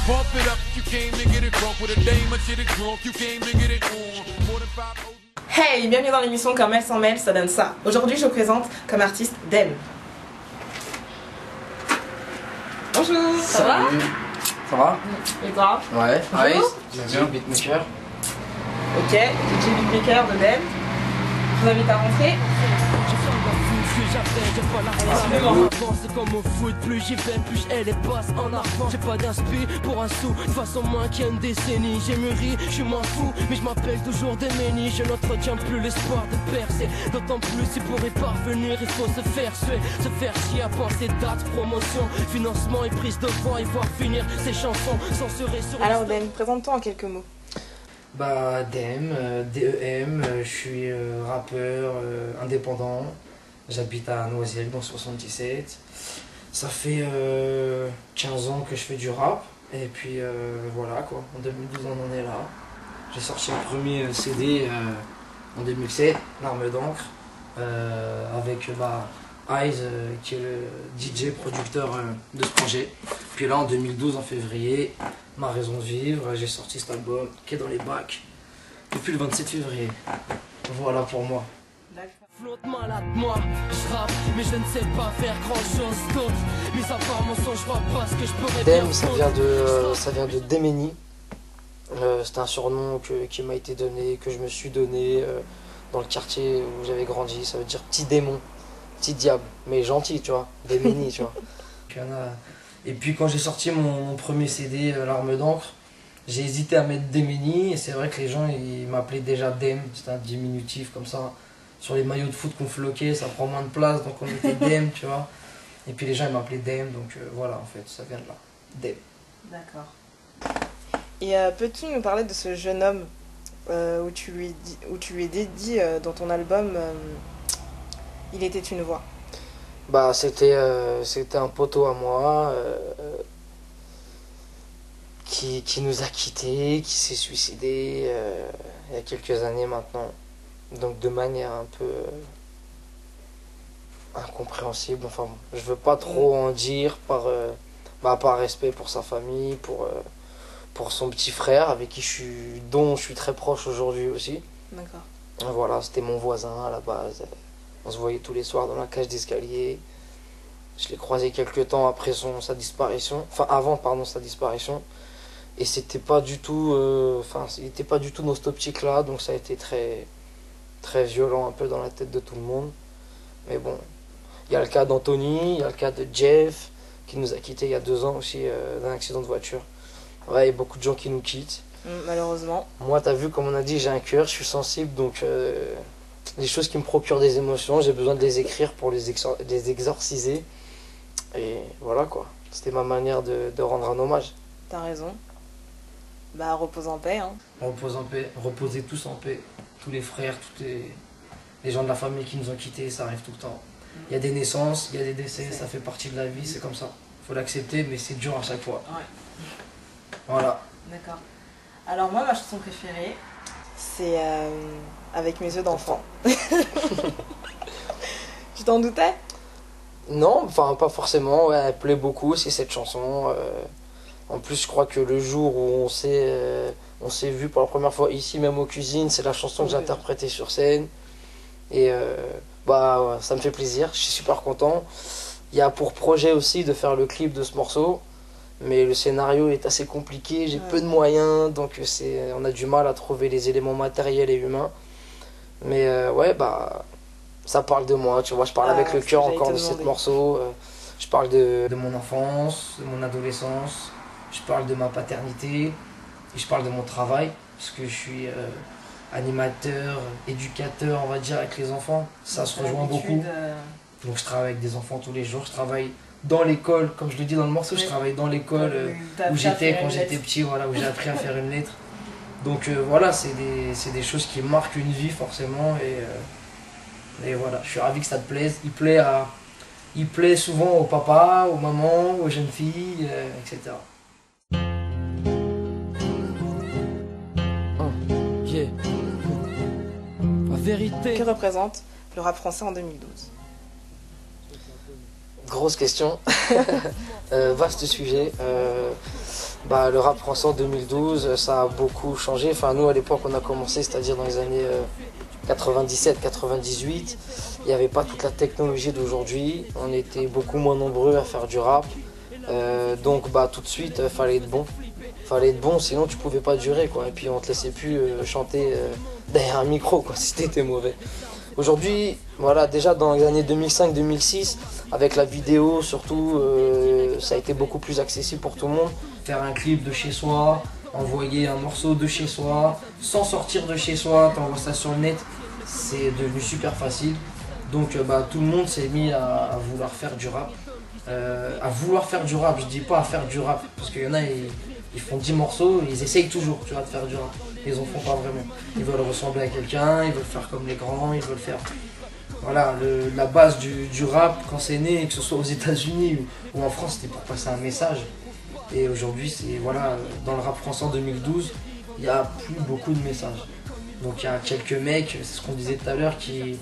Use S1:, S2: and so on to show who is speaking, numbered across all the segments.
S1: Pump it up, you came to get it drunk with a dame, shit it drunk, you came to get it on. More than 5 OG.
S2: Hey, bienvenue dans l'émission Comme elle sans mêle, ça donne ça. Aujourd'hui, je vous présente comme artiste Dem. Bonjour, ça va?
S3: Ça va?
S2: Et toi?
S3: Ouais,
S2: Bonjour.
S3: DJ Beatmaker.
S2: Ok, DJ Beatmaker de Dem. Je vous invite à rentrer.
S4: C'est comme au foot, plus j'y vais, plus elle est passe en argent. J'ai pas d'inspi pour un sou, de façon moins qu'il y a une décennie. J'ai mûri, je m'en fous, mais je m'appelle toujours Demeni. Je n'entretiens plus l'espoir de percer. D'autant plus si pour y parvenir, il faut se faire suer, se faire chier à penser date, promotion, financement et prise de voix et voir finir ces chansons censurées sur.
S2: Alors Dem, présente-toi en quelques mots.
S3: Bah Dem, DEM, je suis rappeur indépendant. J'habite à Noisy-le dans 77. Ça fait 15 ans que je fais du rap. Et puis voilà quoi, en 2012 on en est là. J'ai sorti un premier CD en 2007, L'arme d'encre, avec Eyes qui est le DJ producteur de ce projet. Puis là en 2012 en février, Ma raison de vivre, j'ai sorti cet album qui est dans les bacs depuis le 27 février. Voilà pour moi.
S4: Flotte malade, moi, je rappe, mais je ne sais pas faire grand chose d'autre. Mis à part mon son, je vois pas ce que je pourrais
S3: Dem,
S4: bien
S3: ça vient de Demeni. C'est un surnom qui m'a été donné, que je me suis donné dans le quartier où j'avais grandi. Ça veut dire petit démon, petit diable, mais gentil, tu vois. Demeni, tu vois. Et puis quand j'ai sorti mon premier CD, L'arme d'encre, j'ai hésité à mettre Demeni. Et c'est vrai que les gens ils m'appelaient déjà Dem, c'était un diminutif comme ça. Sur les maillots de foot qu'on floquait, ça prend moins de place, donc on mettait Dem, tu vois. Et puis les gens ils m'appelaient Dem, donc voilà en fait, ça vient de là. Dem.
S2: D'accord. Et peux-tu nous parler de ce jeune homme où tu lui es dit dans ton album Il était une voix?
S3: Bah c'était un poteau à moi qui nous a quittés, qui s'est suicidé il y a quelques années maintenant. Donc de manière un peu incompréhensible. Enfin, je veux pas trop en dire par respect pour sa famille, pour son petit frère avec qui dont je suis très proche aujourd'hui aussi.
S2: D'accord.
S3: Voilà, c'était mon voisin à la base. On se voyait tous les soirs dans la cage d'escalier. Je l'ai croisé quelques temps après sa disparition, enfin avant pardon sa disparition. Et c'était pas du tout, il était pas du tout dans cette optique-là, donc ça a été très très violent un peu dans la tête de tout le monde. Mais bon, il y a le cas d'Anthony, il y a le cas de Jeff qui nous a quittés il y a 2 ans aussi d'un accident de voiture. Ouais, il y a beaucoup de gens qui nous quittent.
S2: Malheureusement.
S3: Moi, t'as vu, comme on a dit, j'ai un cœur, je suis sensible, donc les choses qui me procurent des émotions, j'ai besoin de les écrire pour les exorciser. Et voilà quoi, c'était ma manière de rendre un hommage.
S2: T'as raison. Bah repose en paix hein.
S3: Repose en paix, reposez tous en paix. Tous les frères, tous les gens de la famille qui nous ont quittés, ça arrive tout le temps. Il y a des naissances, il y a des décès, ça fait partie de la vie, c'est comme ça. Il faut l'accepter, mais c'est dur à chaque fois.
S2: Ouais.
S3: Voilà.
S2: D'accord. Alors moi, ma chanson préférée, c'est Avec mes yeux d'enfant. Tu t'en doutais?
S3: Non, enfin pas forcément, ouais, elle plaît beaucoup aussi cette chanson. En plus, je crois que le jour où on s'est vu pour la première fois ici, même aux cuisines, c'est la chanson que j'ai interprétée sur scène. Et ça me fait plaisir, je suis super content. Il y a pour projet aussi de faire le clip de ce morceau, mais le scénario est assez compliqué, j'ai peu de moyens, donc on a du mal à trouver les éléments matériels et humains. Mais ça parle de moi, tu vois, je parle avec le cœur encore de ce morceau. Je parle de mon enfance, de mon adolescence. Je parle de ma paternité et je parle de mon travail parce que je suis animateur, éducateur, on va dire, avec les enfants. Ça se rejoint beaucoup. Donc je travaille avec des enfants tous les jours. Je travaille dans l'école, comme je le dis dans le morceau, je travaille dans l'école où j'étais quand j'étais petit, voilà, où j'ai appris à faire une lettre. Donc voilà, c'est des choses qui marquent une vie forcément. Et voilà, je suis ravi que ça te plaise. Il plaît souvent aux papas, aux mamans, aux jeunes filles, etc.
S4: La vérité.
S2: Que représente le rap français en 2012?
S3: Grosse question. Vaste sujet. Le rap français en 2012, ça a beaucoup changé. Enfin, nous, à l'époque, on a commencé, c'est-à-dire dans les années 97-98. Il n'y avait pas toute la technologie d'aujourd'hui. On était beaucoup moins nombreux à faire du rap. Donc, tout de suite, fallait être bon. Fallait être bon, sinon tu pouvais pas durer, quoi. Et puis, on te laissait plus chanter derrière un micro, quoi, si t'étais mauvais. Aujourd'hui, voilà, déjà dans les années 2005-2006, avec la vidéo surtout, ça a été beaucoup plus accessible pour tout le monde. Faire un clip de chez soi, envoyer un morceau de chez soi, sans sortir de chez soi, t'envoies ça sur le net, c'est devenu super facile. Donc tout le monde s'est mis à vouloir faire du rap. Je dis pas à faire du rap, parce qu'il y en a, ils font 10 morceaux, ils essayent toujours, tu vois, de faire du rap. Ils en font pas vraiment. Ils veulent ressembler à quelqu'un, ils veulent faire comme les grands, ils veulent faire... Voilà, la base du rap, quand c'est né, que ce soit aux États-Unis ou en France, c'était pour passer un message. Et aujourd'hui, c'est voilà, dans le rap français en 2012, il n'y a plus beaucoup de messages. Donc il y a quelques mecs, c'est ce qu'on disait tout à l'heure, qui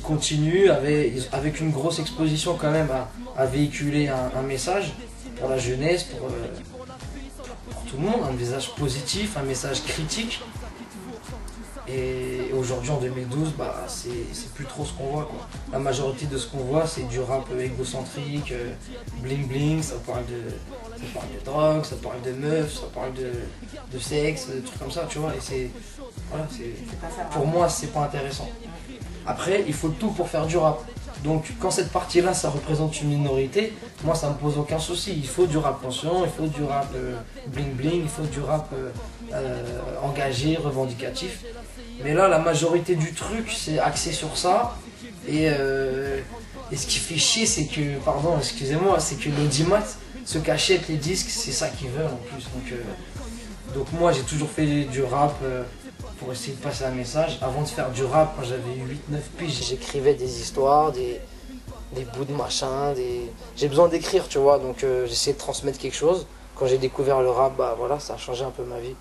S3: continuent avec une grosse exposition quand même à véhiculer un message pour la jeunesse, pour tout le monde, un message positif, un message critique. Et aujourd'hui en 2012, c'est plus trop ce qu'on voit, quoi. La majorité de ce qu'on voit, c'est du rap égocentrique, bling bling, ça parle de drogue, ça parle de meufs, ça parle de sexe, de trucs comme ça, tu vois. Et pour moi, c'est pas intéressant. Après, il faut tout pour faire du rap. Donc quand cette partie-là, ça représente une minorité, moi ça me pose aucun souci. Il faut du rap conscient, il faut du rap bling bling, il faut du rap engagé, revendicatif. Mais là, la majorité du truc, c'est axé sur ça. Et ce qui fait chier, c'est que, pardon, excusez-moi, c'est que l'audimat, ceux qui achètent les disques, c'est ça qu'ils veulent en plus. Donc moi, j'ai toujours fait du rap pour essayer de passer un message. Avant de faire du rap, quand j'avais 8-9 piges, j'écrivais des histoires, des bouts de machin, j'ai besoin d'écrire, tu vois, donc j'essayais de transmettre quelque chose. Quand j'ai découvert le rap, voilà, ça a changé un peu ma vie.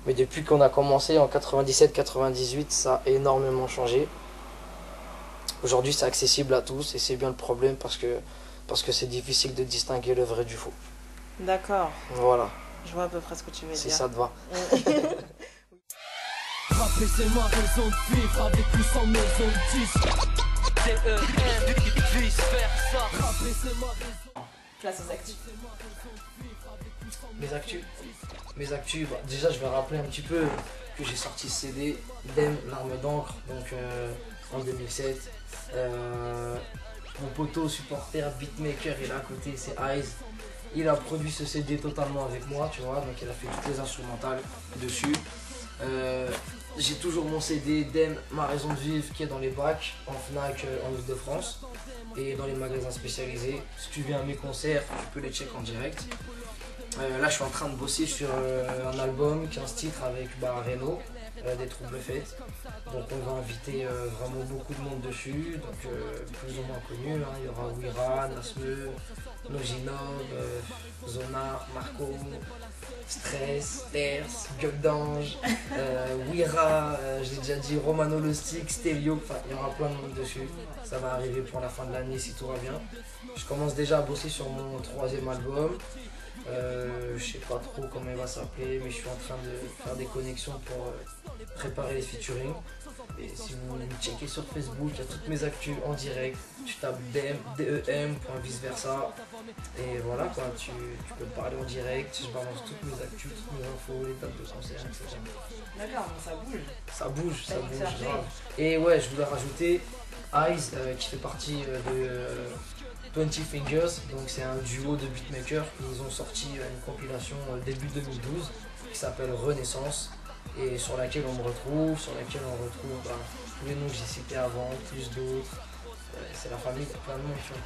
S3: Mais depuis qu'on a commencé en 97-98, ça a énormément changé. Aujourd'hui, c'est accessible à tous et c'est bien le problème parce que c'est difficile de distinguer le vrai du faux.
S2: D'accord.
S3: Voilà.
S2: Je vois à peu près ce que tu veux dire.
S3: Si ça te va.
S4: Rapper c'est ma raison de vivre, avec ou sans maison de disque. Vice versa. Rapper c'est ma raison.
S2: Place aux actus.
S3: Mes actus, déjà je vais rappeler un petit peu que j'ai sorti ce CD Dem, l'arme d'encre, donc en 2007. Mon poteau, supporter, beatmaker, il est à côté, c'est Eyes. Il a produit ce CD totalement avec moi, tu vois, donc il a fait toutes les instrumentales dessus. J'ai toujours mon CD Dem, ma raison de vivre, qui est dans les bacs, en Fnac, en Ile-de-France, et dans les magasins spécialisés. Si tu viens à mes concerts, tu peux les check en direct. Là, je suis en train de bosser sur un album, 15 titres avec Reno, des Troubles Fêtes. Donc on va inviter vraiment beaucoup de monde dessus, donc plus ou moins connus. Il y aura Wira, Nasme, Noginov, Zonar, Marco, Stress, Ters, Gueule d'Ange, Wira, je l'ai déjà dit, Romano Le Stick, Stelio, enfin il y aura plein de monde dessus. Ça va arriver pour la fin de l'année si tout va bien. Je commence déjà à bosser sur mon 3e album. Je sais pas trop comment il va s'appeler, mais je suis en train de faire des connexions pour préparer les featuring. Et si vous me checkez sur Facebook, il y a toutes mes actus en direct. Tu tapes DEM, vice versa. Et voilà quoi, tu peux me parler en direct. Je balance toutes mes actus, toutes mes infos, les dates de concert, etc.
S2: D'accord, mais ça bouge.
S3: Ça bouge grave. Et ouais, je voulais rajouter Eyes qui fait partie de 20 Fingers, donc c'est un duo de beatmakers. Ils ont sorti une compilation début 2012 qui s'appelle Renaissance et sur laquelle on retrouve tous les noms que j'ai cités avant, plus d'autres. C'est la famille, plein de monde, tu vois.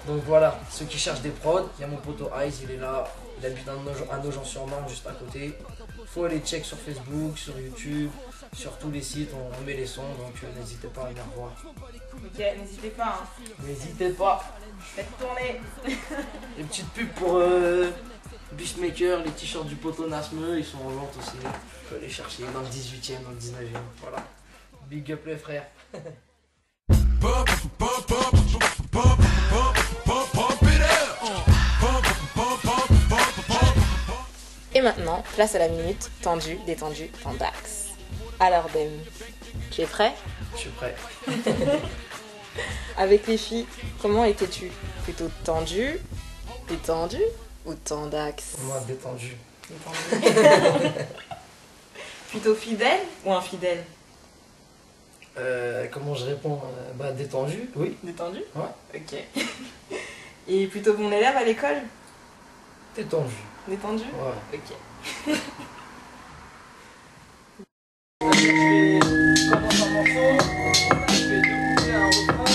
S3: Donc voilà, ceux qui cherchent des prods, il y a mon poteau Eyes, il est là, il habite à Nogent-sur-Marne juste à côté. Faut aller check sur Facebook, sur YouTube, sur tous les sites, on met les sons, donc n'hésitez pas à venir voir.
S2: Ok, n'hésitez pas. Hein.
S3: N'hésitez pas.
S2: Faites tourner.
S3: Les petites pubs pour Beachmaker, les t-shirts du poteau Nasme, ils sont en vente aussi. Tu peux les chercher dans le 18e, dans le 19e. Voilà. Big up les frères.
S2: maintenant, place à la minute tendue, détendue, tendax. Alors Dem, tu es prêt?
S3: Je suis prêt.
S2: Avec les filles, comment étais-tu? Plutôt tendu, détendu ou tendax?
S3: Moi, détendu.
S2: Plutôt fidèle ou infidèle?
S3: Comment je réponds? Bah, détendu, oui.
S2: Détendu?
S3: Ouais.
S2: Ok. Et plutôt bon élève à l'école?
S3: Détendu.
S2: Détendu?
S3: Ouais.
S2: Ok.
S3: Je commence un morceau, je fais deux couplets, un refrain,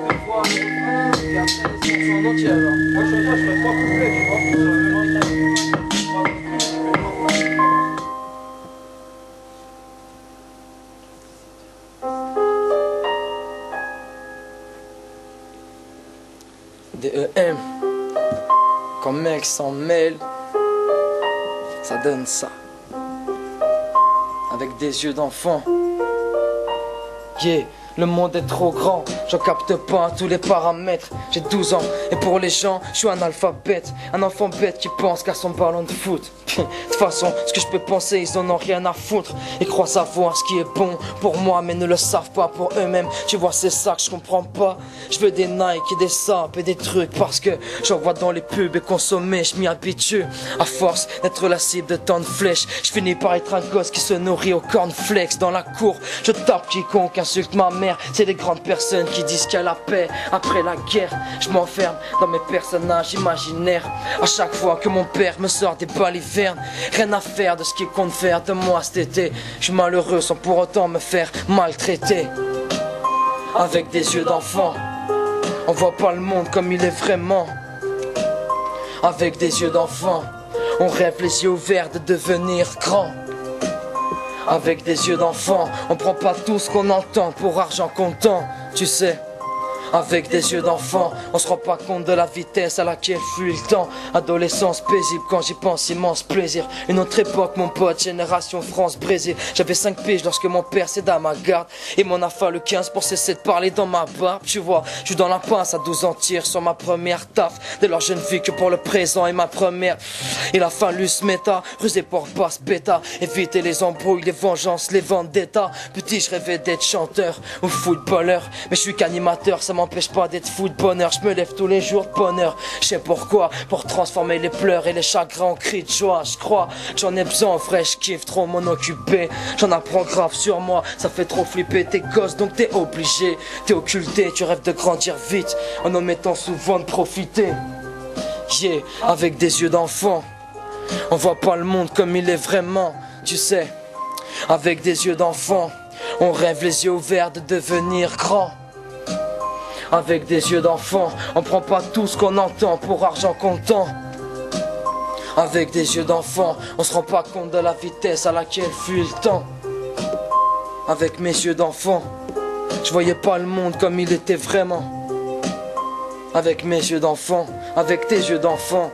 S3: deux fois un refrain, et après les chansons en entier alors. Moi je fais ça, je fais trois couplets, tu vois. DEM, quand mec s'en mêle, ça donne ça. Avec des yeux d'enfant. Yeah, le monde est trop grand, j'en capte pas tous les paramètres. J'ai 12 ans et pour les gens, je suis un alphabète. Un enfant bête qui pense qu'à son ballon de foot. De toute façon, ce que je peux penser, ils en ont rien à foutre. Ils croient savoir ce qui est bon pour moi, mais ne le savent pas pour eux-mêmes. Tu vois, c'est ça que je comprends pas. Je veux des Nike et des sapes et des trucs parce que j'en vois dans les pubs et consommer, je m'y habitue. À force d'être la cible de tant de flèches, je finis par être un gosse qui se nourrit au cornflakes. Dans la cour, je tape quiconque insulte ma mère. C'est des grandes personnes qui disent qu'il y a la paix après la guerre. Je m'enferme dans mes personnages imaginaires. À chaque fois que mon père me sort des balivernes, rien à faire de ce qu'il compte faire de moi cet été. Je suis malheureux sans pour autant me faire maltraiter. Avec des yeux d'enfant, on voit pas le monde comme il est vraiment. Avec des yeux d'enfant, on rêve les yeux ouverts de devenir grand. Avec des yeux d'enfant, on prend pas tout ce qu'on entend pour argent comptant, tu sais. Avec des yeux d'enfant, on se rend pas compte de la vitesse à laquelle fuit le temps. Adolescence paisible, quand j'y pense, immense plaisir. Une autre époque, mon pote, génération France-Brésil. J'avais 5 piges lorsque mon père céda ma garde. Et m'en a fallu 15 pour cesser de parler dans ma barbe. Tu vois, je suis dans la pince à 12 ans, tire sur ma première taf. De leur jeune vie que pour le présent et ma première. Il a fallu se méta, rusé pour pas se bêta. Éviter les embrouilles, les vengeances, les vendettas. Petit, je rêvais d'être chanteur ou footballeur. Mais je suis qu'animateur, ça m'empêche pas d'être fou de bonheur. Je me lève tous les jours de bonheur. Je sais pourquoi, pour transformer les pleurs et les chagrins en cris de joie. Je crois, j'en ai besoin, vrai, je kiffe trop m'en occuper. J'en apprends grave sur moi, ça fait trop flipper tes gosses, donc t'es obligé. T'es occulté, tu rêves de grandir vite, en omettant souvent de profiter. Yeah, avec des yeux d'enfant, on voit pas le monde comme il est vraiment, tu sais. Avec des yeux d'enfant, on rêve les yeux ouverts de devenir grand. Avec des yeux d'enfant, on prend pas tout ce qu'on entend pour argent comptant. Avec des yeux d'enfant, on se rend pas compte de la vitesse à laquelle fuit le temps. Avec mes yeux d'enfant, je voyais pas le monde comme il était vraiment. Avec mes yeux d'enfant, avec tes yeux d'enfant,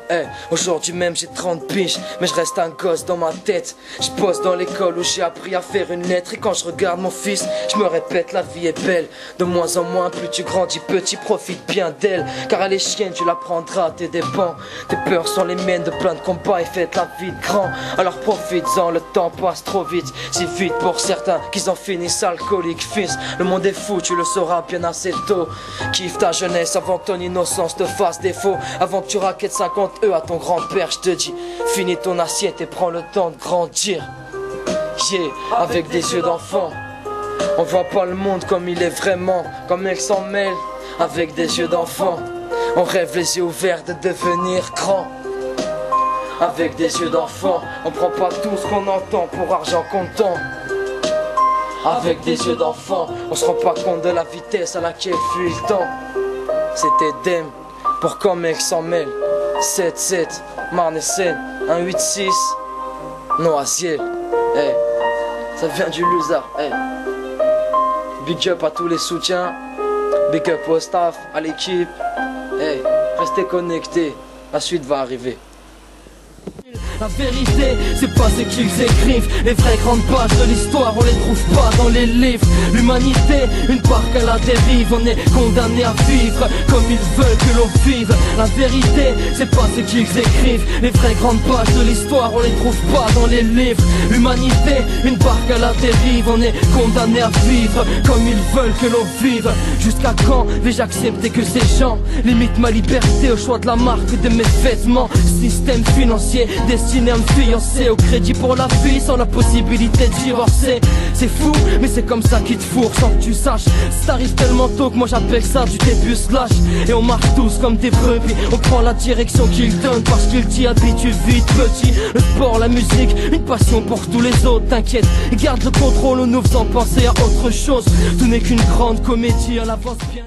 S3: aujourd'hui même j'ai 30 piges, mais je reste un gosse dans ma tête. Je bosse dans l'école où j'ai appris à faire une lettre. Et quand je regarde mon fils, je me répète, la vie est belle. De moins en moins, plus tu grandis petit, profite bien d'elle. Car elle est chienne, tu la prendras à tes dépens. Tes peurs sont les miennes de plein de combats et faites la vie de grand. Alors profites-en, le temps passe trop vite. Si vite pour certains qu'ils en finissent alcooliques. Fils, le monde est fou, tu le sauras bien assez tôt. Kiffe ta jeunesse avant que ton innocence te fasse défaut. Avant que tu raquettes 50 à ton grand-père, je te dis, finis ton assiette et prends le temps de grandir. Yeah, avec des yeux d'enfant, on voit pas le monde comme il est vraiment, comme elle s'en mêle. Avec des yeux d'enfant, on rêve les yeux ouverts de devenir grand. Avec des yeux d'enfant, on prend pas tout ce qu'on entend pour argent comptant. Avec des yeux d'enfant, on se rend pas compte de la vitesse à laquelle fuit le temps. C'était Dem, pour quand mec s'en mêle. 7-7, Marne et Seine, 1-8-6, Noisiel. Hey, ça vient du Luzard. Hey. Big up à tous les soutiens, big up au staff, à l'équipe. Hey, restez connectés, la suite va arriver.
S4: La vérité, c'est pas ce qu'ils écrivent. Les vraies grandes pages de l'histoire, on les trouve pas dans les livres. L'humanité, une barque à la dérive. On est condamné à vivre comme ils veulent que l'on vive. La vérité, c'est pas ce qu'ils écrivent. Les vraies grandes pages de l'histoire, on les trouve pas dans les livres. L'humanité, une barque à la dérive. On est condamné à vivre comme ils veulent que l'on vive. Jusqu'à quand vais-je accepter que ces gens limitent ma liberté au choix de la marque de mes vêtements? Système financier destiné à me fiancer au crédit pour la vie sans la possibilité de divorcer. C'est fou, mais c'est comme ça qu'ils te fourrent sans que tu saches. Ça arrive tellement tôt que moi j'appelle ça du début slash. Et on marche tous comme des brebis, on prend la direction qu'ils donnent parce qu'ils t'y habituent vite petit. Le sport, la musique, une passion pour tous les autres. T'inquiète, garde le contrôle en nous faisant penser à autre chose. Tout n'est qu'une grande comédie à l'avance bien.